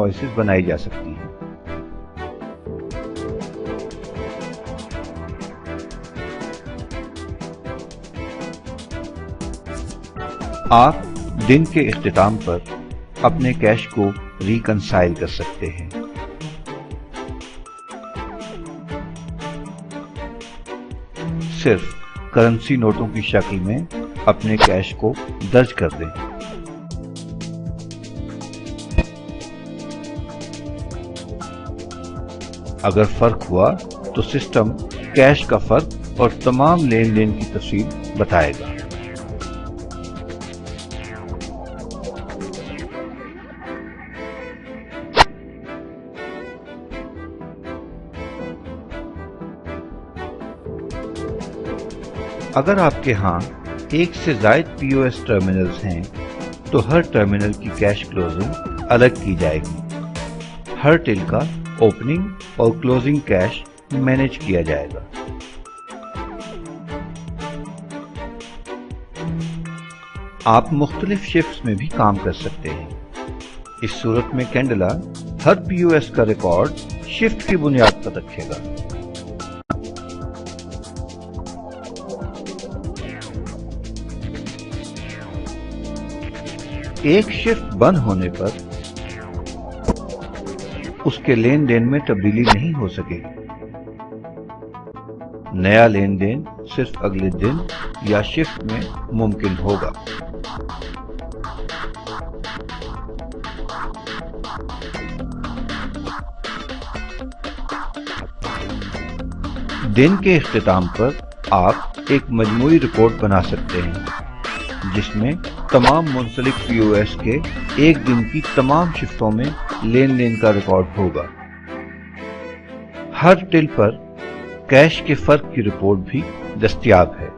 Invoices بنائی جا سکتی ہیں۔ آپ دن کے اختتام پر اپنے کیش کو ریکنسائل کر سکتے ہیں۔ صرف کرنسی نوٹوں کی شکل میں اپنے کیش کو درج کر دیں۔ اگر فرق ہوا تو سسٹم کیش کا فرق اور تمام لین دین کی تفصیل بتائے گا۔ اگر آپ کے ہاں ایک سے زائد پی او ایس ٹرمینلز ہیں تو ہر ٹرمینل کی کیش کلوزنگ الگ کی جائے گی۔ ہر ٹل کا اوپننگ اور کلوزنگ کیش مینیج کیا جائے گا۔ آپ مختلف شفٹس میں بھی کام کر سکتے ہیں۔ اس صورت میں کینڈلا ہر پی او ایس کا ریکارڈ شفٹ کی بنیاد پر رکھے گا۔ ایک شفٹ بند ہونے پر اس کے لین دین میں تبدیلی نہیں ہو سکے گی۔ نیا لین دین صرف اگلے دن یا شفٹ میں ممکن ہوگا۔ دن کے اختتام پر آپ ایک مجموعی رپورٹ بنا سکتے ہیں جس میں تمام منسلک پی او ایس کے ایک دن کی تمام شفٹوں میں لین دین کا ریکارڈ ہوگا۔ ہر ٹل پر کیش کے فرق کی رپورٹ بھی دستیاب ہے۔